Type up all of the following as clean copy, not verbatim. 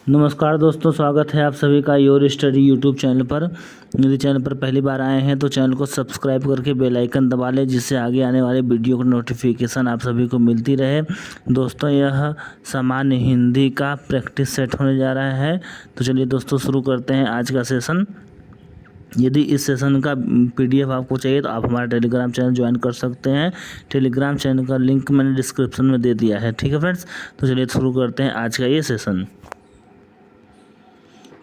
नमस्कार दोस्तों, स्वागत है आप सभी का योर स्टडी यूट्यूब चैनल पर। यदि चैनल पर पहली बार आए हैं तो चैनल को सब्सक्राइब करके बेल आइकन दबा लें, जिससे आगे आने वाले वीडियो की नोटिफिकेशन आप सभी को मिलती रहे। दोस्तों, यह सामान्य हिंदी का प्रैक्टिस सेट होने जा रहा है। तो चलिए दोस्तों, शुरू करते हैं आज का सेशन। यदि इस सेशन का PDF आपको चाहिए तो आप हमारा टेलीग्राम चैनल ज्वाइन कर सकते हैं। टेलीग्राम चैनल का लिंक मैंने डिस्क्रिप्शन में दे दिया है। ठीक है फ्रेंड्स, तो चलिए शुरू करते हैं आज का ये सेशन।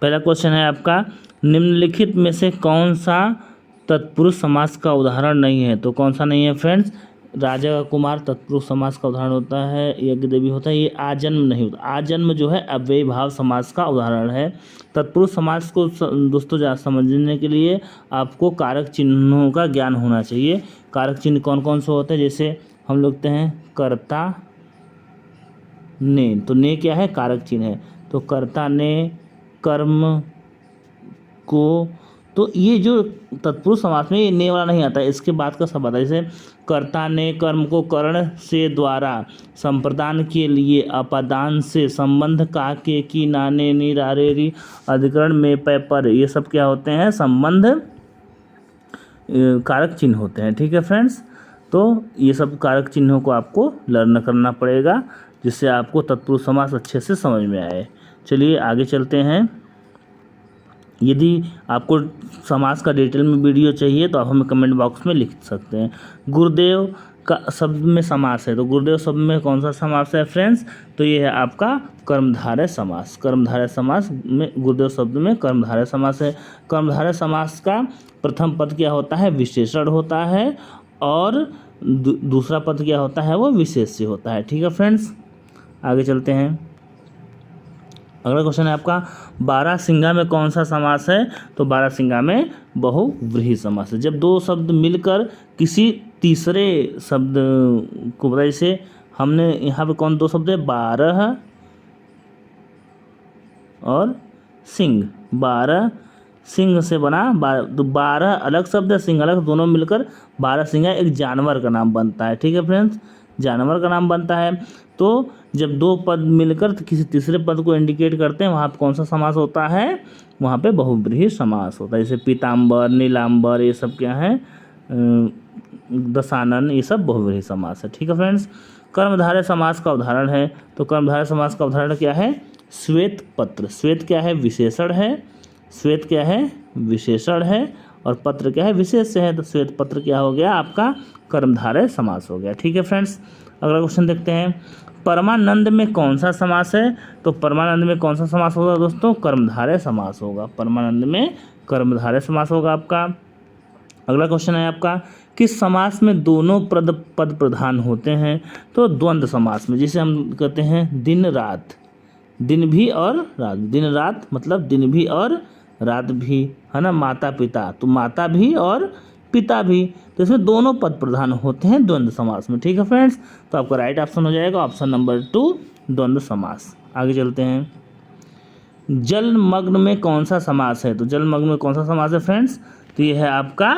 पहला क्वेश्चन है आपका, निम्नलिखित में से कौन सा तत्पुरुष समास का उदाहरण नहीं है? तो कौन सा नहीं है फ्रेंड्स? राजा का कुमार तत्पुरुष समास का उदाहरण होता है, यज्ञ देवी होता है। ये आजन्म नहीं होता। आजन्म जो है अव्ययी भाव समास का उदाहरण है। तत्पुरुष समास को दोस्तों समझने के लिए आपको कारक चिन्हों का ज्ञान होना चाहिए। कारक चिन्ह कौन कौन से होते हैं? जैसे हम लिखते हैं कर्ता ने, तो ने क्या है? कारक चिन्ह है। तो कर्ता ने कर्म को, तो ये जो तत्पुरुष समास में ये ने वाला नहीं आता, इसके बाद का सब आता है। जैसे कर्ता ने कर्म को कर्ण से द्वारा संप्रदान के लिए अपादान से संबंध का के की नाने नी रारे री अधिकरण में पे पर, ये सब क्या होते हैं? संबंध कारक चिन्ह होते हैं। ठीक है फ्रेंड्स, तो ये सब कारक चिन्हों को आपको लर्न करना पड़ेगा, जिससे आपको तत्पुरुष समास अच्छे से समझ में आए। चलिए आगे चलते हैं। यदि आपको समास का डिटेल में वीडियो चाहिए तो आप हमें कमेंट बॉक्स में लिख सकते हैं। गुरुदेव का शब्द में समास है, तो गुरुदेव शब्द में कौन सा समास है फ्रेंड्स? तो ये है आपका कर्मधारय समास। कर्मधारय समास में गुरुदेव शब्द में कर्मधारय समास है। कर्मधारय समास का प्रथम पद क्या होता है? विशेषण होता है, और दूसरा पद क्या होता है? वो विशेष्य होता है। ठीक है फ्रेंड्स, आगे चलते हैं। अगला क्वेश्चन है आपका, बारहसिंगा में कौन सा समास है? तो बारहसिंगा में बहुव्रीहि समास है। जब दो शब्द मिलकर किसी तीसरे शब्द को बताए, जैसे हमने यहाँ पे कौन दो शब्द है? बारह और सिंह। बारह सिंह से बना, तो बारह अलग शब्द है, सिंह अलग, दोनों मिलकर बारहसिंगा एक जानवर का नाम बनता है। ठीक है फ्रेंड्स, जानवर का नाम बनता है। तो जब दो पद मिलकर किसी तीसरे पद को इंडिकेट करते हैं, वहाँ पर कौन सा समास होता है? वहाँ पे बहुव्रीहि समास होता है। जैसे पीताम्बर, नीलाम्बर, ये सब क्या है? दशानन, ये सब बहुव्रीहि समास है। ठीक है फ्रेंड्स, कर्मधारय समास का उदाहरण है। तो कर्मधारय समास का उदाहरण क्या है? श्वेत पत्र। श्वेत क्या है? विशेषण है। श्वेत क्या है? विशेषण है, और पत्र क्या है? विशेष्य है। तो श्वेत पत्र क्या हो गया? आपका कर्मधारय समास हो गया। ठीक है फ्रेंड्स, अगला क्वेश्चन देखते हैं। परमानंद में कौन सा समास है? तो परमानंद में कौन सा समास होगा दोस्तों? कर्मधारय समास होगा। परमानंद में कर्मधारय समास होगा आपका। अगला क्वेश्चन है आपका, किस समास में दोनों पद प्रधान होते हैं? तो द्वंद्व समास में। जिसे हम कहते हैं दिन रात, दिन भी और रात। दिन रात मतलब दिन भी और रात भी, है ना। माता पिता, तो माता भी और पिता भी, तो इसमें दोनों पद प्रधान होते हैं द्वंद्व समास में। ठीक है फ्रेंड्स, तो आपका राइट ऑप्शन हो जाएगा ऑप्शन नंबर 2, द्वंद्व समास। आगे चलते हैं। जलमग्न में कौन सा समास है? तो जलमग्न में कौन सा समास है फ्रेंड्स? तो ये है आपका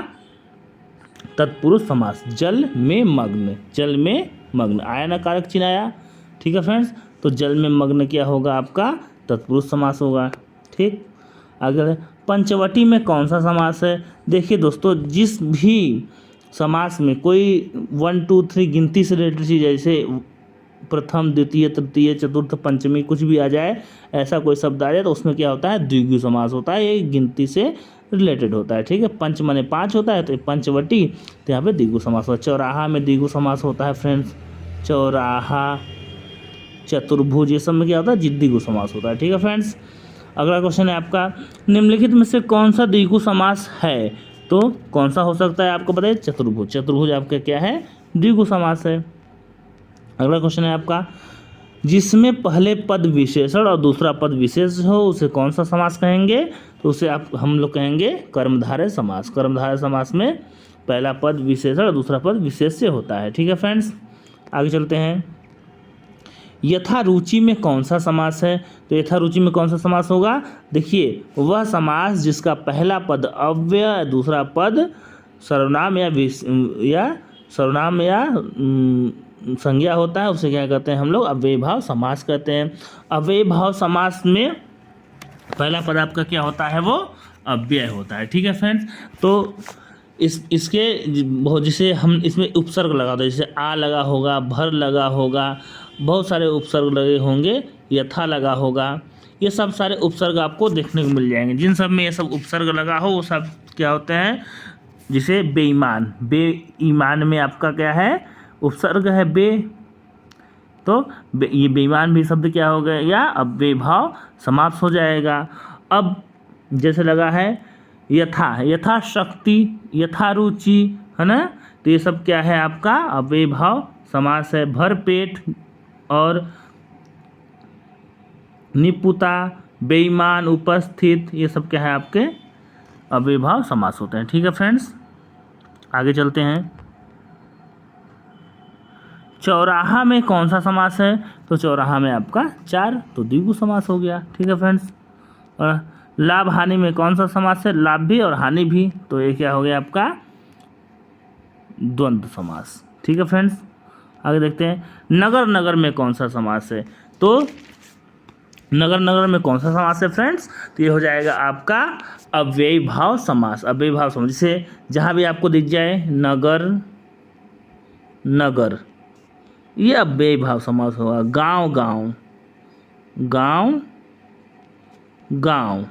तत्पुरुष समास। जल में मग्न, जल में मग्न आया ना, कारक चिन्ह आया। ठीक है फ्रेंड्स, तो जल में मग्न क्या होगा? आपका तत्पुरुष समास होगा। ठीक, अगर पंचवटी में कौन सा समास है? देखिए दोस्तों, जिस भी समास में कोई 1 2 3 गिनती से रिलेटेड चीज़, जैसे प्रथम द्वितीय तृतीय चतुर्थ पंचमी कुछ भी आ जाए, ऐसा कोई शब्द आ जाए, तो उसमें क्या होता है? द्विगु समास होता है। ये गिनती से रिलेटेड होता है। ठीक है, पंच माने 5 होता है, तो पंचवटी, तो यहाँ पे द्विगु समास होता है। चौराहा में द्विगु समास होता है फ्रेंड्स। चौराहा, चतुर्भुज, ये सब में क्या होता है? द्विगु समास होता है। ठीक है फ्रेंड्स, अगला क्वेश्चन है आपका, निम्नलिखित में से कौन सा द्विगु समास है? तो कौन सा हो सकता है आपको बताइए? चतुर्भुज। चतुर्भुज आपका क्या है? द्विगु समास है। अगला क्वेश्चन है आपका, जिसमें पहले पद विशेषण और दूसरा पद विशेष हो, उसे कौन सा समास कहेंगे? तो उसे हम लोग कहेंगे कर्मधारय समास। कर्मधारय समास में पहला पद विशेषण और दूसरा पद विशेष्य होता है। ठीक है फ्रेंड्स, आगे चलते हैं। यथारुचि में कौन सा समास है? तो यथारुचि में कौन सा समास होगा? देखिए, वह समास जिसका पहला पद अव्यय, दूसरा पद सर्वनाम या संज्ञा होता है, उसे क्या कहते हैं हम लोग? अव्ययी भाव समास कहते हैं। अव्ययी भाव समास में पहला पद आपका क्या होता है, वो अव्यय होता है। ठीक है फ्रेंड्स, तो इसके बहुत, जिसे हम इसमें उपसर्ग लगा दो, जैसे आ लगा होगा, भर लगा होगा, बहुत सारे उपसर्ग लगे होंगे, यथा लगा होगा, ये सब सारे उपसर्ग आपको देखने को मिल जाएंगे। जिन सब में ये सब उपसर्ग लगा हो वो सब क्या होते हैं, जिसे बेईमान, बेईमान में आपका क्या है, उपसर्ग है बे, तो ये बेईमान भी शब्द क्या हो गया, अब बेभाव समाप्त हो जाएगा। अब जैसे लगा है यथा, यथाशक्ति, यथारुचि, है ना, तो ये सब क्या है आपका अव्ययभाव समास है। भरपेट और निपुता, बेईमान, उपस्थित, ये सब क्या है आपके अव्ययभाव समास होते हैं। ठीक है फ्रेंड्स, आगे चलते हैं। चौराहा में कौन सा समास है, तो चौराहा में आपका चार, तो द्विगु समास हो गया। ठीक है फ्रेंड्स, और लाभ हानि में कौन सा समास है, लाभ भी और हानि भी, तो ये क्या हो गया आपका द्वंद्व समास। ठीक है फ्रेंड्स, आगे देखते हैं। नगर नगर में कौन सा समास है, तो नगर नगर में कौन सा समास है फ्रेंड्स, तो ये हो जाएगा आपका अव्ययभाव समास। अव्ययभाव समास, जैसे जहाँ भी आपको दिख जाए नगर नगर, ये अव्ययभाव समास होगा। गांव गांव, गांव गांव,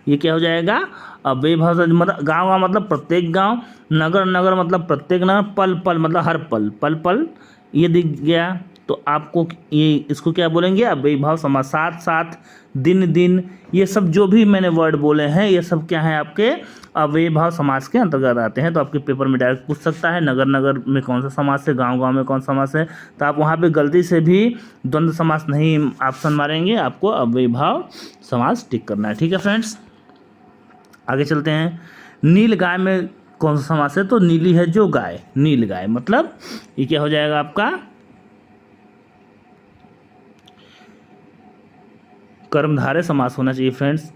ये क्या हो जाएगा अव्ययभाव समास। मतलब गांव गांव मतलब प्रत्येक गांव, नगर नगर मतलब प्रत्येक नगर, पल पल मतलब हर पल, पल पल ये दिख गया, तो आपको ये इसको क्या बोलेंगे अव्ययभाव समास। साथ साथ, दिन दिन, ये सब जो भी मैंने वर्ड बोले हैं ये सब क्या है आपके अव्ययभाव समास के अंतर्गत आते हैं। तो आपके पेपर में डायरेक्ट पूछ सकता है नगर नगर में कौन सा समास है, गांव गांव में कौन सा समास है, तो आप वहाँ पे गलती से भी द्वंद्व समास नहीं ऑप्शन मारेंगे, आपको अव्ययभाव समास टिक करना है। ठीक है फ्रेंड्स, आगे चलते हैं। नील गाय में कौन सा समास है, तो नीली है जो गाय, नील गाय, मतलब ये क्या हो जाएगा आपका कर्मधारय समास होना चाहिए फ्रेंड्स।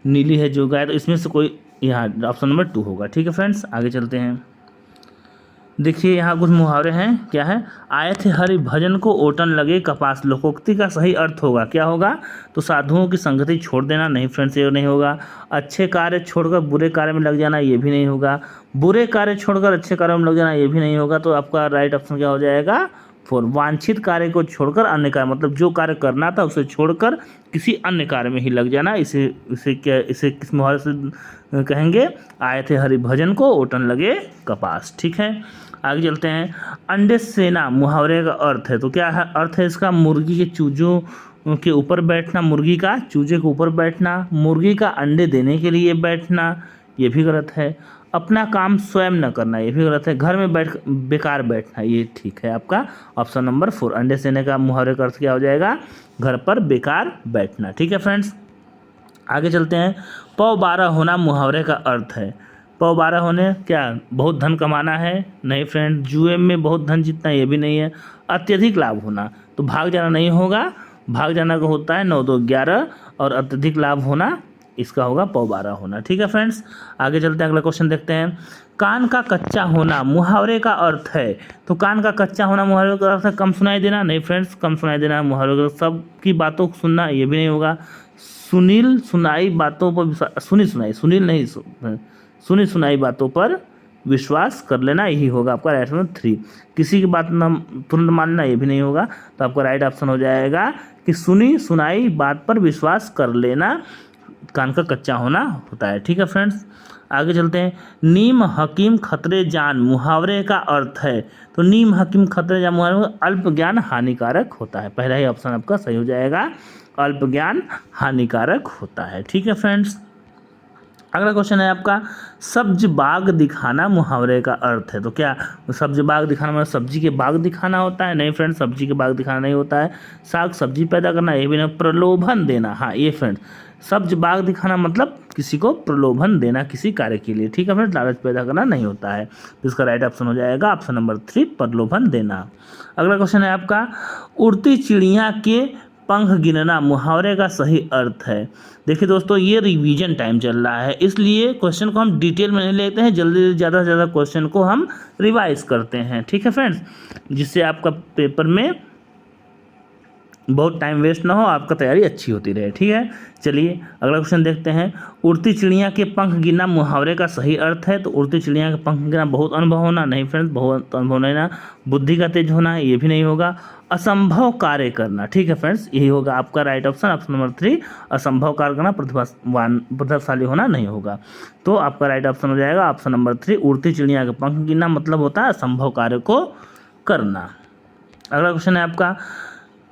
नीली है जो गाय, तो इसमें से कोई यहाँ ऑप्शन नंबर 2 होगा। ठीक है फ्रेंड्स, आगे चलते हैं। देखिए यहाँ कुछ मुहावरे हैं, क्या है, आए थे हरि भजन को ओटन लगे कपास, लोकोक्ति का सही अर्थ होगा, क्या होगा, तो साधुओं की संगति छोड़ देना, नहीं फ्रेंड्स ये नहीं होगा। अच्छे कार्य छोड़कर बुरे कार्य में लग जाना, ये भी नहीं होगा। बुरे कार्य छोड़कर अच्छे कार्य में लग जाना, ये भी नहीं होगा। तो आपका राइट ऑप्शन क्या हो जाएगा 4। वांछित कार्य को छोड़कर अन्य कार्य, मतलब जो कार्य करना था उसे छोड़कर किसी अन्य कार्य में ही लग जाना, इसे किस मुहावरे से कहेंगे, आए थे हरि भजन को ओटन लगे कपास। ठीक है, आगे चलते हैं। अंडे सेना मुहावरे का अर्थ है, तो क्या है अर्थ है इसका, मुर्गी के चूजों के ऊपर बैठना, मुर्गी का चूजे के ऊपर बैठना, मुर्गी का अंडे देने के लिए बैठना, ये भी गलत है। अपना काम स्वयं न करना, ये भी गलत है। घर में बेकार बैठना, ये ठीक है आपका ऑप्शन नंबर 4। अंडे सेने का मुहावरे का अर्थ क्या हो जाएगा, घर पर बेकार बैठना। ठीक है फ्रेंड्स, आगे चलते हैं। पौ 12 होना मुहावरे का अर्थ है, पौ 12 होने क्या बहुत धन कमाना है, नहीं फ्रेंड। जुए में बहुत धन जीतना, ये भी नहीं है। अत्यधिक लाभ होना, तो भाग जाना नहीं होगा, भाग जाना का होता है 9 2 11, और अत्यधिक लाभ होना इसका होगा पौ 12 होना। ठीक है फ्रेंड्स, आगे चलते हैं, अगला क्वेश्चन देखते हैं। कान का कच्चा होना मुहावरे का अर्थ है, तो कान का कच्चा होना मुहावरे का अर्थ है कम सुनाई देना, नहीं फ्रेंड्स, कम सुनाई देना मुहावरे का, सबकी बातों को सुनना, ये भी नहीं होगा। सुनील सुनाई बातों पर, सुनी सुनाई बातों पर विश्वास कर लेना, यही होगा आपका राइट ऑप्शन 3। किसी की बात न तुरंत मानना, ये भी नहीं होगा। तो आपका राइट ऑप्शन हो जाएगा कि सुनी सुनाई बात पर विश्वास कर लेना कान का कच्चा होना होता है। ठीक है फ्रेंड्स, आगे चलते हैं। नीम हकीम खतरे जान मुहावरे का अर्थ है, तो नीम हकीम खतरे जान मुहावरे अल्प ज्ञान हानिकारक होता है, पहला ही ऑप्शन आपका सही हो जाएगा, अल्प ज्ञान हानिकारक होता है। ठीक है फ्रेंड्स, अगला क्वेश्चन है आपका, सब्ज बाग दिखाना मुहावरे का अर्थ है, तो क्या सब्ज बाग दिखाना मतलब सब्जी के बाग दिखाना होता है, नहीं फ्रेंड्स, सब्जी के बाग दिखाना नहीं होता है। साग सब्जी पैदा करना, ये भी नहीं। प्रलोभन देना, हाँ ये फ्रेंड्स, सब्ज बाग दिखाना मतलब किसी को प्रलोभन देना किसी कार्य के लिए। ठीक है फ्रेंड्स, लालच पैदा करना नहीं होता है, तो इसका राइट ऑप्शन हो जाएगा ऑप्शन नंबर 3, प्रलोभन देना। अगला क्वेश्चन है आपका, उड़ती चिड़िया के पंख गिनना मुहावरे का सही अर्थ है। देखिए दोस्तों, ये रिवीजन टाइम चल रहा है, इसलिए क्वेश्चन को हम डिटेल में नहीं लेते हैं, जल्दी ज़्यादा से ज़्यादा क्वेश्चन को हम रिवाइज करते हैं। ठीक है फ्रेंड्स, जिससे आपका पेपर में बहुत टाइम वेस्ट ना हो, आपका तैयारी अच्छी होती रहे। ठीक है, चलिए अगला क्वेश्चन देखते हैं। उड़ती चिड़िया के पंख गिनना मुहावरे का सही अर्थ है। तो उड़ती चिड़िया के पंख गिनना बहुत अनुभव होना, नहीं फ्रेंड्स, बहुत अनुभव नहीं ना। बुद्धि का तेज होना, ये भी नहीं होगा। असंभव कार्य करना, ठीक है फ्रेंड्स, यही होगा आपका राइट ऑप्शन, ऑप्शन नंबर 3। असंभव कार्य करना प्रतिभाशाली होना नहीं होगा। तो आपका राइट ऑप्शन हो जाएगा ऑप्शन नंबर 3, उड़ती चिड़िया के पंख गिनना मतलब होता है असंभव कार्य को करना। अगला क्वेश्चन है आपका,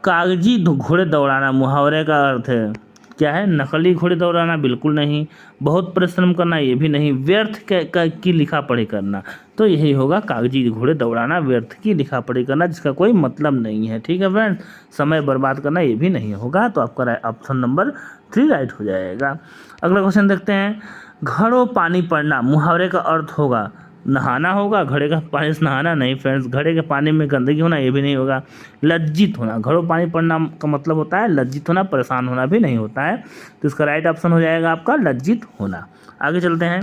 कागजी घोड़े दौड़ाना मुहावरे का अर्थ है क्या है? नकली घोड़े दौड़ाना बिल्कुल नहीं। बहुत परिश्रम करना, ये भी नहीं। व्यर्थ की लिखा पढ़ी करना, तो यही होगा कागजी घोड़े दौड़ाना, व्यर्थ की लिखा पढ़ी करना जिसका कोई मतलब नहीं है। ठीक है फ्रेंड्स, समय बर्बाद करना ये भी नहीं होगा। तो आपका ऑप्शन नंबर 3 राइट हो जाएगा। अगला क्वेश्चन देखते हैं। घड़ों पानी पड़ना मुहावरे का अर्थ होगा नहाना होगा। घड़े का पानी से नहाना नहीं फ्रेंड्स, घड़े के पानी में गंदगी होना ये भी नहीं होगा। लज्जित होना, घड़ों पानी पड़ना का मतलब होता है लज्जित होना, परेशान होना भी नहीं होता है। तो इसका राइट ऑप्शन हो जाएगा आपका लज्जित होना। आगे चलते हैं।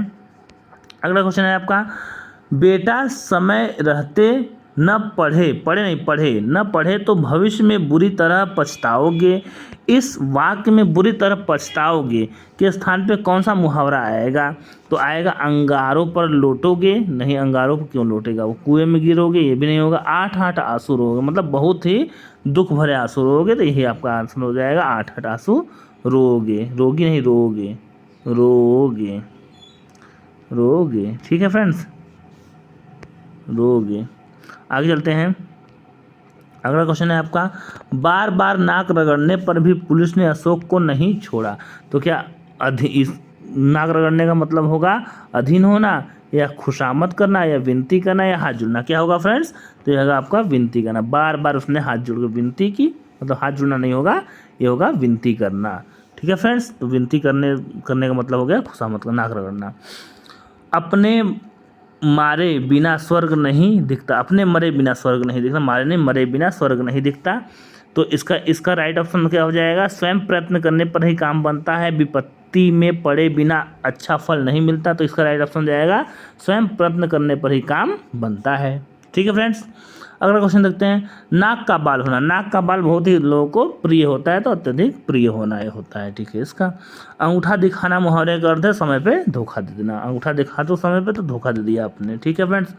अगला क्वेश्चन है आपका, बेटा समय रहते न पढ़े न पढ़े तो भविष्य में बुरी तरह पछताओगे। इस वाक्य में बुरी तरह पछताओगे के स्थान पे कौन सा मुहावरा आएगा? तो आएगा अंगारों पर लोटोगे, नहीं, अंगारों पर क्यों लोटेगा, वो कुएं में गिरोगे, ये भी नहीं होगा। 8 आंसू रोगे, मतलब बहुत ही दुख भरे आंसू रोगे, तो यही आपका आंसर हो जाएगा 8 आंसू रोगे, रोगी नहीं रोगे, रोगे, रोगे। ठीक है फ्रेंड्स, रोगे। आगे चलते हैं। अगला क्वेश्चन है आपका, बार बार नाक रगड़ने पर भी पुलिस ने अशोक को नहीं छोड़ा। तो क्या इस नाक रगड़ने का मतलब होगा अधीन होना, या खुशामद करना, या विनती करना, या हाथ जुड़ना? क्या होगा फ्रेंड्स? तो यह होगा आपका विनती करना। बार बार उसने हाथ जोड़ कर विनती की, मतलब हाथ जुड़ना नहीं होगा, ये होगा विनती करना। ठीक है फ्रेंड्स, तो विनती करने का मतलब हो गया खुशामद करना, नाक रगड़ना। अपने मारे बिना स्वर्ग नहीं दिखता, अपने मरे बिना स्वर्ग नहीं दिखता, मारे नहीं, मरे बिना स्वर्ग नहीं दिखता। तो इसका राइट ऑप्शन क्या हो जाएगा? स्वयं प्रयत्न करने पर ही काम बनता है, विपत्ति में पड़े बिना अच्छा फल नहीं मिलता। तो इसका राइट ऑप्शन हो जाएगा स्वयं प्रयत्न करने पर ही काम बनता है। ठीक है फ्रेंड्स, अगला क्वेश्चन देखते हैं। नाक का बाल होना, नाक का बाल बहुत ही लोगों को प्रिय होता है, तो अत्यधिक प्रिय होना ये होता है। ठीक है, इसका अंगूठा दिखाना मुहावरे का अर्थ है समय पे धोखा दे देना। अंगूठा दिखा दो समय पे, तो धोखा दे दिया आपने। ठीक है फ्रेंड्स,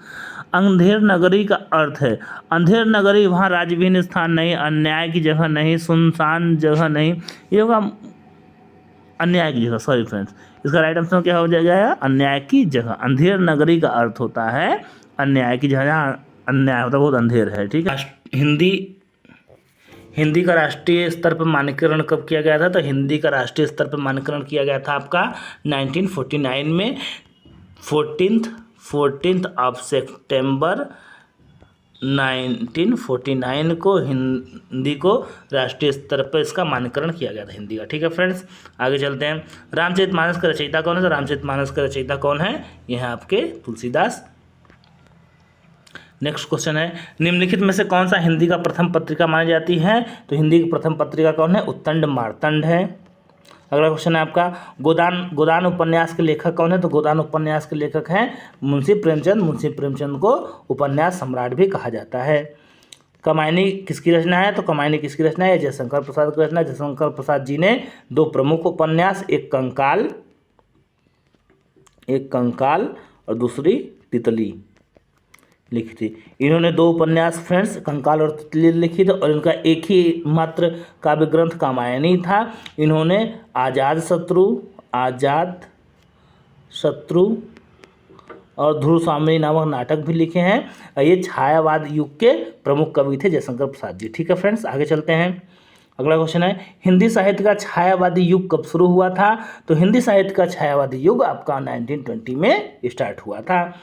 अंधेर नगरी का अर्थ है, अंधेर नगरी वहाँ राजविहीन स्थान नहीं, अन्याय की जगह नहीं, सुनसान जगह नहीं, ये होगा अन्याय की जगह। सॉरी फ्रेंड्स, इसका राइट आंसर क्या हो जाएगा? अन्याय की जगह। अंधेर नगरी का अर्थ होता है अन्याय की जगह, जहाँ अन्याय होता है, बहुत अंधेर है। ठीक है, हिंदी का राष्ट्रीय स्तर पर मान्यकरण कब किया गया था? तो हिंदी का राष्ट्रीय स्तर पर मान्यकरण किया गया था आपका 1949 में, 14 ऑफ सितंबर 1949 को हिंदी को राष्ट्रीय स्तर पर इसका मान्यकरण किया गया था हिंदी का। ठीक है फ्रेंड्स, आगे चलते हैं। रामचरितमानस का रचयिता कौन है? तो रामचरितमानस का रचयिता कौन है? यह है आपके तुलसीदास। नेक्स्ट क्वेश्चन है, निम्नलिखित में से कौन सा हिंदी का प्रथम पत्रिका मानी जाती है? तो हिंदी की प्रथम पत्रिका कौन है? उत्तंड मार्तंड है। अगला क्वेश्चन है आपका, गोदान उपन्यास के लेखक कौन है? तो गोदान उपन्यास के लेखक हैं मुंशी प्रेमचंद। मुंशी प्रेमचंद को उपन्यास सम्राट भी कहा जाता है। कमायनी किसकी रचना है? तो कमायनी किसकी रचना है? जयशंकर प्रसाद की रचना। जयशंकर प्रसाद जी ने 2 प्रमुख उपन्यास, एक कंकाल और दूसरी तितली लिखी थी। इन्होंने 2 उपन्यास फ्रेंड्स, कंकाल और तितली लिखी थी, और इनका एक ही मात्र काव्य ग्रंथ कामायनी था। इन्होंने आजाद शत्रु और ध्रुव स्वामी नामक नाटक भी लिखे हैं। ये छायावाद युग के प्रमुख कवि थे जयशंकर प्रसाद जी। ठीक है फ्रेंड्स, आगे चलते हैं। अगला क्वेश्चन है, हिंदी साहित्य का छायावादी युग कब शुरू हुआ था? तो हिंदी साहित्य का छायावादी युग आपका 1920 में स्टार्ट हुआ था।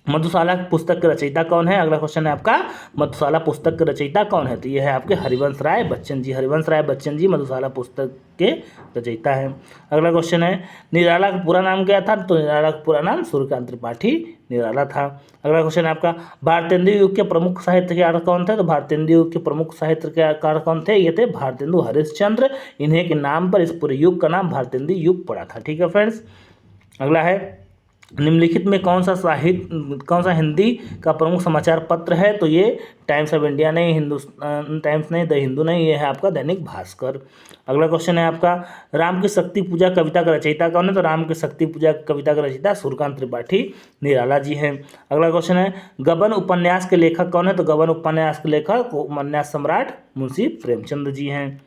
मधुशाला पुस्तक के रचयिता कौन है? अगला क्वेश्चन है आपका, मधुशाला पुस्तक के रचयिता कौन है? तो ये है आपके हरिवंश राय बच्चन जी। हरिवंश राय बच्चन जी मधुशाला पुस्तक के रचयिता हैं। अगला क्वेश्चन है, निराला का पूरा नाम क्या था? तो निराला का पूरा नाम सूर्यकांत त्रिपाठी निराला था। अगला क्वेश्चन है आपका, भारतेंदु युग के प्रमुख साहित्यकार कौन थे? तो भारतेंदु युग के प्रमुख साहित्यकार कौन थे? ये थे भारतेंदु हरिश्चंद्र। इन्हीं के नाम पर इस पूरे युग का नाम भारतेंदु युग पड़ा था। ठीक है फ्रेंड्स, अगला है निम्नलिखित में कौन सा हिंदी का प्रमुख समाचार पत्र है? तो ये टाइम्स ऑफ इंडिया नहीं, हिंदुस्तान टाइम्स नहीं, द हिंदू नहीं, ये है आपका दैनिक भास्कर। अगला क्वेश्चन है आपका, राम की शक्ति पूजा कविता का रचयिता कौन है? तो राम की शक्ति पूजा कविता का रचयिता सूर्यकांत त्रिपाठी निराला जी हैं। अगला क्वेश्चन है, गबन उपन्यास के लेखक कौन है? तो गबन उपन्यास के लेखक उपन्यास सम्राट मुंशी प्रेमचंद जी हैं।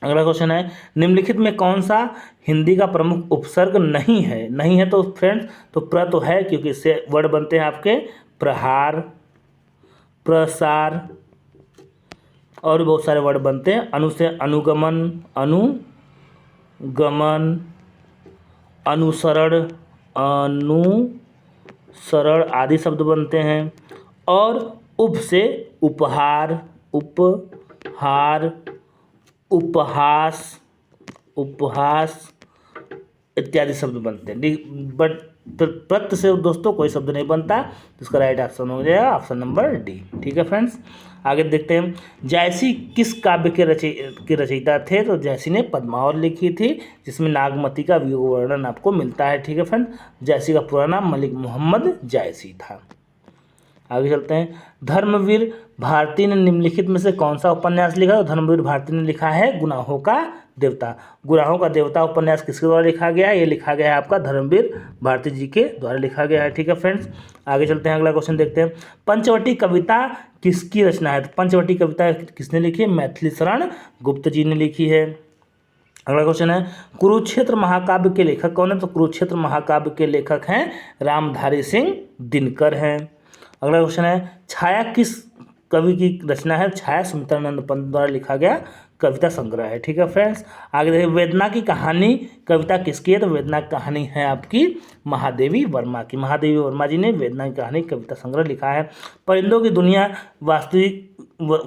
अगला क्वेश्चन है, निम्नलिखित में कौन सा हिंदी का प्रमुख उपसर्ग नहीं है? नहीं है तो फ्रेंड्स, तो प्र तो है, क्योंकि इससे वर्ड बनते हैं आपके प्रहार, प्रसार और भी बहुत सारे वर्ड बनते हैं। अनु से अनुगमन, अनुसरण, अनुसरण आदि शब्द बनते हैं। और उप से उपहार, उपहार, उपहास इत्यादि शब्द बनते हैं। बट प्रत्य से दोस्तों कोई शब्द नहीं बनता, तो इसका राइट ऑप्शन हो जाएगा ऑप्शन नंबर डी। ठीक है फ्रेंड्स, आगे देखते हैं, जायसी किस काव्य के रचयिता थे? तो जायसी ने पद्मावत लिखी थी, जिसमें नागमती का वियोग वर्णन आपको मिलता है। ठीक है फ्रेंड्स, जायसी का पूरा नाम मलिक मोहम्मद जायसी था। आगे चलते हैं, धर्मवीर भारती ने निम्नलिखित में से कौन सा उपन्यास लिखा? तो धर्मवीर भारती ने लिखा है गुनाहों का देवता। गुनाहों का देवता उपन्यास किसके द्वारा लिखा गया है? ये लिखा गया है आपका धर्मवीर भारती जी के द्वारा लिखा गया है। ठीक है फ्रेंड्स, आगे चलते हैं, अगला क्वेश्चन देखते हैं, पंचवटी कविता किसकी रचना है? तो पंचवटी कविता किसने लिखी है? मैथिली शरण गुप्त जी ने लिखी है। अगला क्वेश्चन है, कुरुक्षेत्र महाकाव्य के लेखक कौन है? तो कुरुक्षेत्र महाकाव्य के लेखक हैं रामधारी सिंह दिनकर हैं। अगला क्वेश्चन है, छाया किस कवि की रचना है? छाया सुमित्रानंद पंत द्वारा लिखा गया कविता संग्रह है। ठीक है फ्रेंड्स, आगे देखिए, वेदना की कहानी कविता किसकी है? तो वेदना की कहानी है आपकी महादेवी वर्मा की। महादेवी वर्मा जी ने वेदना की कहानी कविता संग्रह लिखा है। परिंदों की दुनिया वास्तविक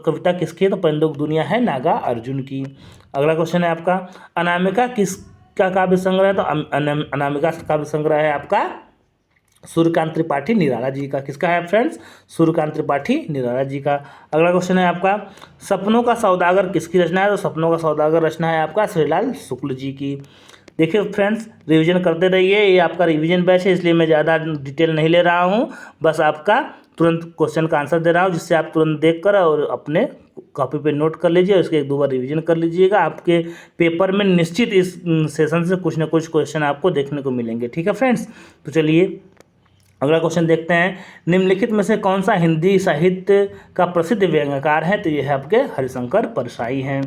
कविता किसकी है? तो परिंदों की दुनिया है नागा अर्जुन की। अगला क्वेश्चन है आपका, अनामिका किसका काव्य संग्रह है? तो अनामिका काव्य संग्रह है आपका सूर्यकांत त्रिपाठी निराला जी का। किसका है फ्रेंड्स? सूर्यकांत त्रिपाठी निराला जी का। अगला क्वेश्चन है आपका, सपनों का सौदागर किसकी रचना है? तो सपनों का सौदागर रचना है आपका श्रीलाल शुक्ल जी की। देखिए फ्रेंड्स, रिवीजन करते रहिए, ये आपका रिवीजन बैच है, इसलिए मैं ज़्यादा डिटेल नहीं ले रहा हूँ, बस आपका तुरंत क्वेश्चन का आंसर दे रहा हूँ, जिससे आप तुरंत देख कर और अपने कॉपी पे नोट कर लीजिए, उसके एक दो बार रिवीजन कर लीजिएगा। आपके पेपर में निश्चित इस सेशन से कुछ ना कुछ क्वेश्चन आपको देखने को मिलेंगे। ठीक है फ्रेंड्स, तो चलिए अगला क्वेश्चन देखते हैं, निम्नलिखित में से कौन सा हिंदी साहित्य का प्रसिद्ध व्यंग्यकार है? तो ये है आपके हरिशंकर परसाई हैं।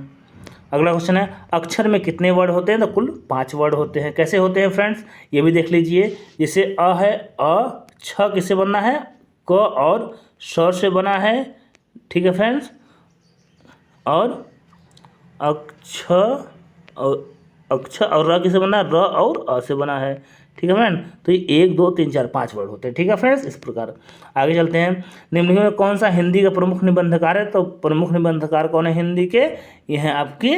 अगला क्वेश्चन है, अक्षर में कितने वर्ड होते हैं? तो कुल 5 वर्ड होते हैं। कैसे होते हैं फ्रेंड्स, ये भी देख लीजिए। जैसे अ है, अ, छ किससे बना है? क और श से बना है। ठीक है फ्रेंड्स, और अक्ष और र किससे बना है? र और अ से बना है। ठीक है फ्रेंड, तो ये 1 2 3 4 5 वर्ड होते हैं। ठीक है फ्रेंड्स, इस प्रकार आगे चलते हैं, निम्नलिखित में कौन सा हिंदी का प्रमुख निबंधकार है? तो प्रमुख निबंधकार कौन है हिंदी के? ये हैं आपकी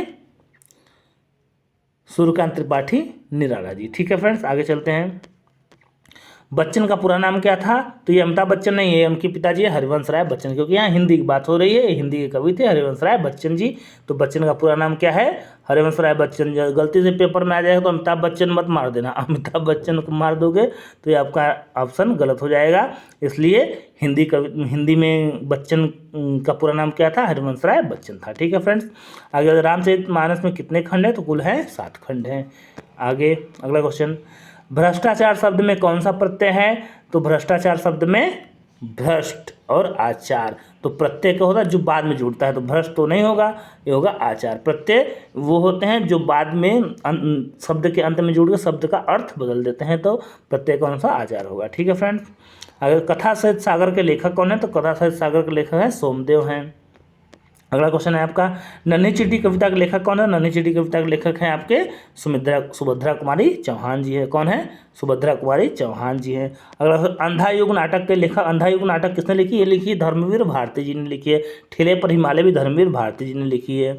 सूर्यकांत त्रिपाठी निराला जी। ठीक है फ्रेंड्स, आगे चलते हैं, बच्चन का पूरा नाम क्या था? तो ये अमिताभ बच्चन नहीं है, उनके पिताजी है हरिवंश राय बच्चन, क्योंकि यहाँ हिंदी की बात हो रही है, हिंदी के कवि थे हरिवंश राय बच्चन जी। तो बच्चन का पूरा नाम क्या है? हरिवंश राय बच्चन। गलती से पेपर में आ जाएगा तो अमिताभ बच्चन मत मार देना, अमिताभ बच्चन को मार दोगे तो ये आपका ऑप्शन गलत हो जाएगा। इसलिए हिंदी में बच्चन का पूरा नाम क्या था? हरिवंश राय बच्चन था। ठीक है फ्रेंड्स, आगे रामचरितमानस में कितने खंड हैं? तो कुल है 7 खंड हैं। आगे अगला क्वेश्चन, भ्रष्टाचार शब्द में कौन सा प्रत्यय है? तो भ्रष्टाचार शब्द में भ्रष्ट और आचार, तो प्रत्यय क्या होता है? जो बाद में जुड़ता है, तो भ्रष्ट तो नहीं होगा, ये होगा आचार। प्रत्यय वो होते हैं जो बाद में शब्द के अंत में जुड़ कर शब्द का अर्थ बदल देते हैं, तो प्रत्यय कौन सा? आचार होगा। ठीक है फ्रेंड्स, अगर कथा सहित सागर के लेखक कौन है? तो कथा सहित सागर के लेखक है सोमदेव हैं। अगला क्वेश्चन है आपका, नन्ही चिट्ठी कविता के लेखक कौन है? नन्ही चिट्ठी कविता के लेखक हैं आपके सुभद्रा कुमारी चौहान जी है। कौन है? सुभद्रा कुमारी चौहान जी हैं। अगला अंधा युग नाटक के लेखक, अंधा युग नाटक किसने लिखी? ये लिखी धर्मवीर भारती जी ने लिखी है। ठेले पर हिमालय भी धर्मवीर भारती जी ने लिखी है।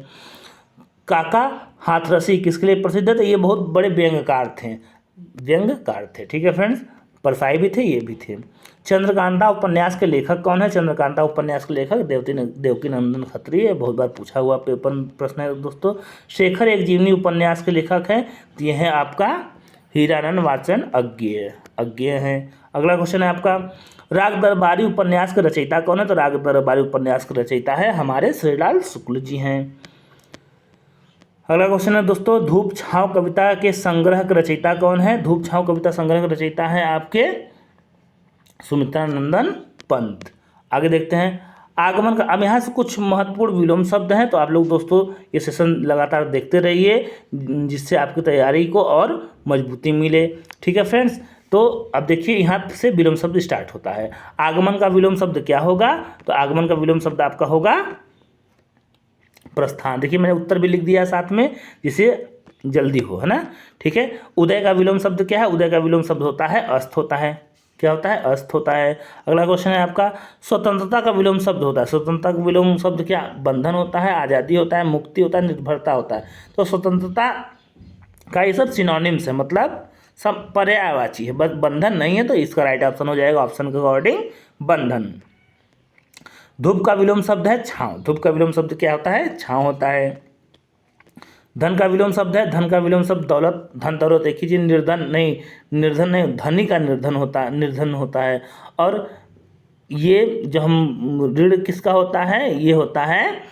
काका हाथरसी किसके लिए प्रसिद्ध है? तो ये बहुत बड़े व्यंग्यकार थे। ठीक है फ्रेंड्स, परसाई भी थे, ये भी थे। चंद्रकांता उपन्यास के लेखक कौन है? चंद्रकांता उपन्यास के लेखक देवकी नंदन खत्री है, बहुत बार पूछा हुआ पेपर में प्रश्न है दोस्तों। शेखर एक जीवनी उपन्यास के लेखक हैं, तो ये है आपका हीरानंद वाचन अज्ञेय, अज्ञेय है। अगला क्वेश्चन है आपका, राग दरबारी उपन्यास के रचयिता कौन है? तो राग दरबारी उपन्यास के रचयिता है हमारे श्रीलाल शुक्ल जी हैं। अगला क्वेश्चन है दोस्तों, धूप छाँव कविता के संग्रह के रचयिता कौन है? धूप छाँव कविता संग्रह के रचयिता है आपके सुमित्रा नंदन पंत। आगे देखते हैं आगमन का। अब यहाँ से कुछ महत्वपूर्ण विलोम शब्द हैं, तो आप लोग दोस्तों ये सेशन लगातार देखते रहिए, जिससे आपकी तैयारी को और मजबूती मिले। ठीक है फ्रेंड्स, तो अब देखिए यहाँ से विलोम शब्द स्टार्ट होता है। आगमन का विलोम शब्द क्या होगा? तो आगमन का विलोम शब्द आपका होगा प्रस्थान। देखिए मैंने उत्तर भी लिख दिया साथ में, जिसे जल्दी हो, है ना। ठीक है, उदय का विलोम शब्द क्या है? उदय का विलोम शब्द होता है अस्त होता है। क्या होता है? अस्त होता है। अगला क्वेश्चन है आपका, स्वतंत्रता का विलोम शब्द होता है। स्वतंत्रता का विलोम शब्द क्या? बंधन होता है, आज़ादी होता है, मुक्ति होता है, निर्भरता होता है। तो स्वतंत्रता का ये सब सिनोनिम्स है, मतलब सब पर्यायवाची है, बस बंधन नहीं है। तो इसका राइट ऑप्शन हो जाएगा ऑप्शन के अकॉर्डिंग बंधन। धूप का विलोम शब्द है छाँव। धूप का विलोम शब्द क्या होता है? छाँव होता है। धन का विलोम शब्द है, धन का विलोम शब्द दौलत, धन दौलत एक ही चीज, निर्धन नहीं, निर्धन नहीं, धनी का निर्धन होता है, निर्धन होता है। और ये जो हम ऋण किसका होता है? ये होता है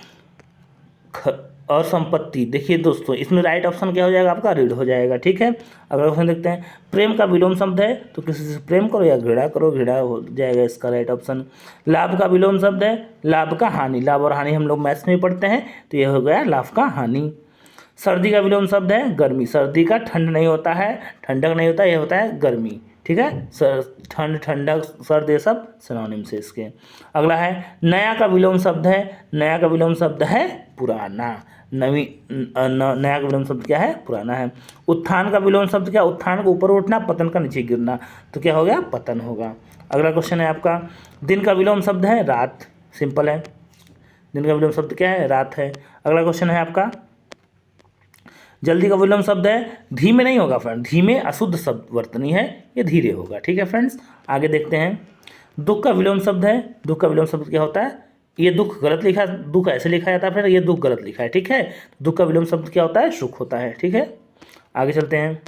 और संपत्ति। देखिए दोस्तों, इसमें राइट ऑप्शन क्या हो जाएगा आपका? ऋण हो जाएगा। ठीक है, अगला क्वेश्चन देखते हैं, प्रेम का विलोम शब्द है, तो किसी से प्रेम करो या घृणा करो, घृणा हो जाएगा इसका राइट ऑप्शन। लाभ का विलोम शब्द है, लाभ का हानि, लाभ और हानि हम लोग मैथ्स में पढ़ते हैं, तो ये हो गया लाभ का हानि। सर्दी का विलोम शब्द है गर्मी। सर्दी का ठंड नहीं होता है, ठंडक नहीं होता है, ये होता है गर्मी। ठीक है, ठंड, ठंडक, सर्द, ये सब सिनोनिम्स है इसके। अगला है नया का विलोम शब्द है। नया का विलोम शब्द है पुराना। नया का विलोम शब्द क्या है? पुराना है। उत्थान का विलोम शब्द क्या? उत्थान को ऊपर उठना, पतन का नीचे गिरना, तो क्या हो गया? पतन होगा। अगला क्वेश्चन है आपका, दिन का विलोम शब्द है रात। सिंपल है, दिन का विलोम शब्द क्या है? रात है। अगला क्वेश्चन है आपका, जल्दी का विलोम शब्द है धीमे नहीं होगा फ्रेंड, धीमे अशुद्ध शब्द वर्तनी है, ये धीरे होगा। ठीक है फ्रेंड्स, आगे देखते हैं। दुख का विलोम शब्द है। दुख का विलोम शब्द क्या होता है? ये दुख गलत लिखा, दुख ऐसे लिखा जाता है फ्रेंड, ये दुख गलत लिखा है। ठीक है, दुख का विलोम शब्द क्या होता है? सुख होता है। ठीक है, आगे चलते हैं।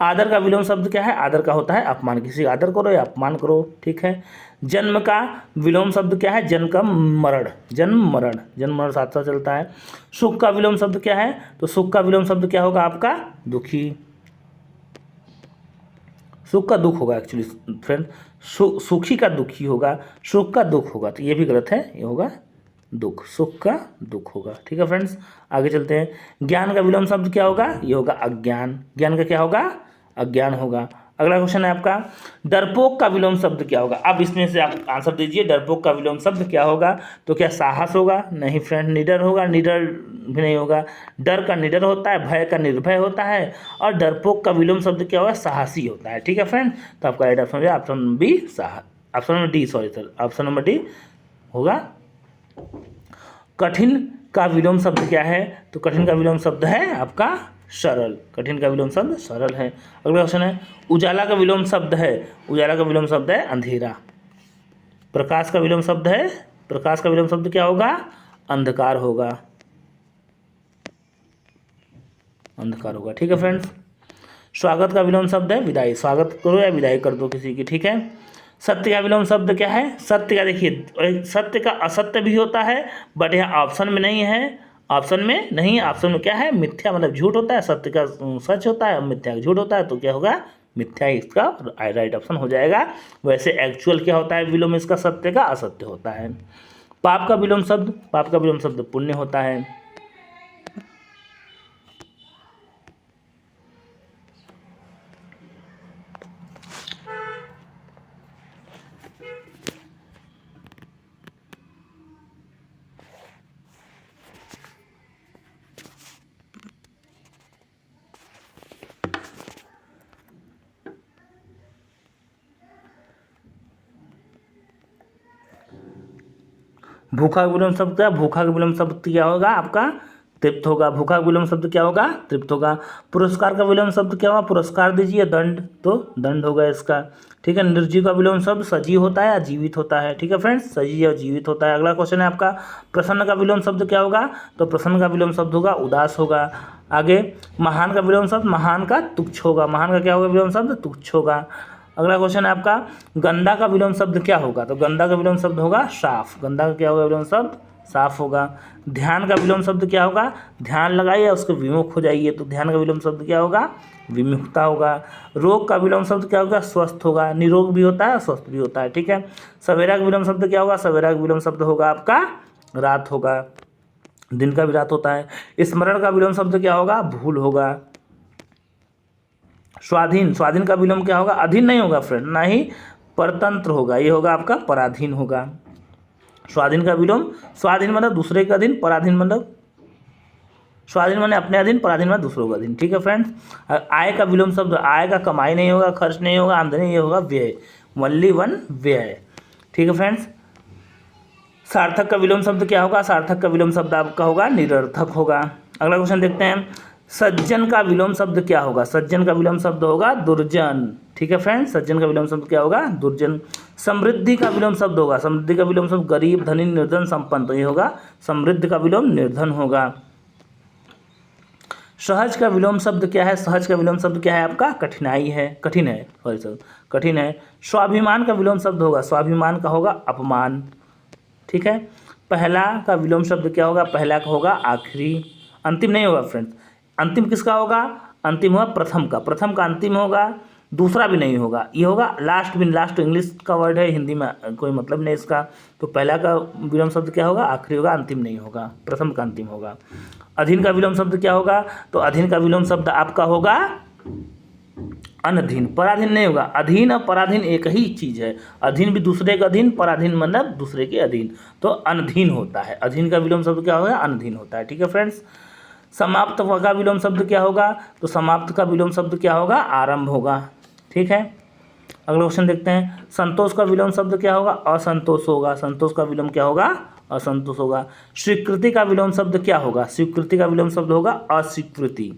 आदर का विलोम शब्द क्या है? आदर का होता है अपमान, किसी का आदर करो या अपमान करो। ठीक है, जन्म का विलोम शब्द क्या है? जन्म का मरण, जन्म मरण, जन्म मरण साथ साथ चलता है। सुख का विलोम शब्द क्या है? तो सुख का विलोम शब्द क्या होगा आपका? दुखी। सुख का दुख होगा एक्चुअली फ्रेंड, सुखी का दुखी होगा, सुख का दुख होगा, तो ये भी गलत है, ये होगा दुख, सुख का दुख होगा। ठीक है फ्रेंड्स, आगे चलते हैं। ज्ञान का विलोम शब्द क्या होगा? ये होगा अज्ञान। ज्ञान का क्या होगा? अज्ञान होगा। अगला क्वेश्चन है आपका, डरपोक का विलोम शब्द क्या होगा? अब इसमें से आप आंसर दीजिए, डरपोक का विलोम शब्द क्या होगा? तो क्या साहस होगा? नहीं फ्रेंड, निडर होगा, निडर भी नहीं होगा। डर का निडर होता है, भय का निर्भय होता है, और डरपोक का विलोम शब्द क्या होगा? साहसी होता है। ठीक है फ्रेंड, तो आपका राइट ऑप्शन है option B, option number D, sorry sir, option number D होगा। कठिन का विलोम शब्द क्या है? तो कठिन का विलोम शब्द है आपका सरल। कठिन का विलोम शब्द सरल है। अगला क्वेश्चन है, उजाला का विलोम शब्द है। उजाला का विलोम शब्द है अंधेरा। प्रकाश का विलोम शब्द है, प्रकाश का विलोम शब्द क्या होगा? अंधकार होगा, अंधकार होगा। ठीक है फ्रेंड्स, स्वागत का विलोम शब्द है विदाई। स्वागत करो या विदाई कर दो किसी की। ठीक है, सत्य का विलोम शब्द क्या है? सत्य का देखिए, सत्य का असत्य भी होता है, बट यहाँ ऑप्शन में नहीं है, ऑप्शन में नहीं, ऑप्शन में क्या है? मिथ्या, मतलब झूठ होता है, सत्य का सच होता है, मिथ्या का झूठ होता है, तो क्या होगा? मिथ्या इसका राइट ऑप्शन हो जाएगा। वैसे एक्चुअल क्या होता है विलोम इसका? सत्य का असत्य होता है। पाप का विलोम शब्द, पाप का विलोम शब्द पुण्य होता है। भूखा का विलोम शब्द क्या? भूखा का विलोम शब्द क्या होगा आपका? तृप्त होगा। भूखा का विलोम शब्द क्या होगा? तृप्त होगा। पुरस्कार का विलोम शब्द क्या होगा? पुरस्कार दीजिए, दंड, तो दंड होगा इसका। ठीक है, निर्जीव का विलोम शब्द सजीव होता है या जीवित होता है। ठीक है फ्रेंड्स, सजीव या जीवित होता है। अगला क्वेश्चन है आपका, प्रसन्न का विलोम शब्द क्या होगा? तो प्रसन्न का विलोम शब्द होगा उदास होगा। आगे महान का विलोम शब्द, महान का तुच्छ होगा, महान का क्या होगा विलोम शब्द, तुच्छ होगा। अगला क्वेश्चन है आपका, गंदा का विलोम शब्द क्या होगा, तो गंदा का विलोम शब्द होगा साफ, गंदा का क्या होगा विलोम शब्द, साफ होगा। ध्यान का विलोम शब्द क्या होगा, ध्यान लगाइए उसको विमुख हो जाइए, तो ध्यान का विलोम शब्द क्या होगा, विमुखता होगा। रोग का विलोम शब्द क्या होगा, स्वस्थ होगा, निरोग भी होता है स्वस्थ भी होता है, ठीक है। सवेरा का विलोम शब्द क्या होगा, सवेरा का विलोम शब्द होगा आपका रात होगा, दिन का भी रात होता है। स्मरण का विलोम शब्द क्या होगा, भूल होगा। स्वाधीन, स्वाधीन का विलोम क्या होगा, अधीन नहीं होगा फ्रेंड, ना ही परतंत्र होगा, ये होगा आपका पराधीन होगा। स्वाधीन का विलोम, स्वाधीन मतलब दूसरे का अधीन, पराधीन मतलब स्वाधीन माने अपने अधीन, पराधीन माने दूसरों का अधीन, ठीक है फ्रेंड्स। आय का विलोम शब्द, आय का कमाई नहीं होगा, खर्च नहीं होगा, आमदनी, ये होगा व्यय, वनली वन व्यय, ठीक है फ्रेंड्स। सार्थक का विलोम शब्द क्या होगा, सार्थक का विलोम शब्द आपका होगा निरर्थक होगा। अगला क्वेश्चन देखते हैं, सज्जन का विलोम शब्द क्या होगा, सज्जन का विलोम शब्द होगा दुर्जन, ठीक है फ्रेंड्स, सज्जन का विलोम शब्द क्या होगा, दुर्जन। समृद्धि का विलोम शब्द होगा, समृद्धि का विलोम शब्द गरीब, धनी, निर्धन, संपन्न, तो ये होगा समृद्धि का विलोम निर्धन होगा। सहज का विलोम शब्द क्या है, सहज का विलोम शब्द क्या है आपका, कठिनाई है, कठिन है, सॉरी सर कठिन है। स्वाभिमान का विलोम शब्द होगा, स्वाभिमान का होगा अपमान, ठीक है। पहला का विलोम शब्द क्या होगा, पहला का होगा आखिरी, अंतिम नहीं होगा फ्रेंड्स, अंतिम किसका होगा, अंतिम होगा प्रथम का, प्रथम का अंतिम होगा, दूसरा भी नहीं होगा, ये होगा लास्ट भी, लास्ट इंग्लिश का वर्ड है, हिंदी में कोई मतलब नहीं इसका, तो पहला का विलोम शब्द क्या होगा, आखिरी होगा, अंतिम नहीं होगा, प्रथम का अंतिम होगा। अधीन का विलोम शब्द क्या होगा, तो अधीन का विलोम शब्द आपका होगा अनधीन, पराधीन नहीं होगा, अधीन और पराधीन एक ही चीज़ है, अधीन भी दूसरे का अधीन, पराधीन मतलब दूसरे के अधीन, तो अनधीन होता है, अधीन का विलोम शब्द क्या होगा, अनधीन होता है, ठीक है फ्रेंड्स। समाप्त का विलोम शब्द क्या होगा, तो समाप्त का विलोम शब्द क्या होगा, आरंभ होगा, ठीक है। अगला क्वेश्चन देखते हैं, संतोष का विलोम शब्द क्या होगा, असंतोष होगा, संतोष का विलोम क्या होगा, असंतोष होगा। स्वीकृति का विलोम शब्द क्या होगा, स्वीकृति का विलोम शब्द होगा अस्वीकृति।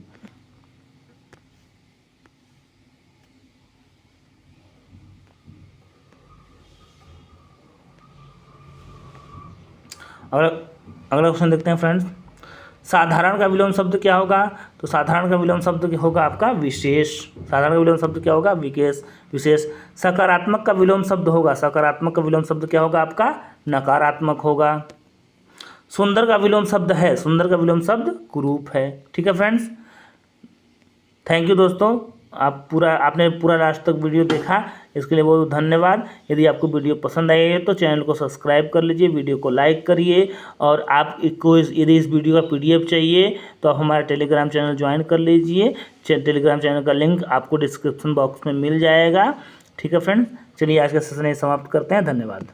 अगला क्वेश्चन देखते हैं फ्रेंड्स, साधारण का विलोम शब्द क्या होगा, तो साधारण का विलोम शब्द होगा आपका विशेष, साधारण का विलोम शब्द क्या होगा, विशेष, विशेष। सकारात्मक का विलोम शब्द होगा, सकारात्मक का विलोम शब्द क्या होगा आपका, नकारात्मक होगा। सुंदर का विलोम शब्द है, सुंदर का विलोम शब्द कुरूप है, ठीक है फ्रेंड्स। थैंक यू दोस्तों, आपने पूरा लास्ट तक वीडियो देखा, इसके लिए बहुत धन्यवाद। यदि आपको वीडियो पसंद आई है तो चैनल को सब्सक्राइब कर लीजिए, वीडियो को लाइक करिए, और आपको यदि इस वीडियो का PDF चाहिए तो आप हमारा टेलीग्राम चैनल ज्वाइन कर लीजिए, टेलीग्राम चैनल का लिंक आपको डिस्क्रिप्शन बॉक्स में मिल जाएगा, ठीक है फ्रेंड्स। चलिए आज का सेशन समाप्त करते हैं, धन्यवाद।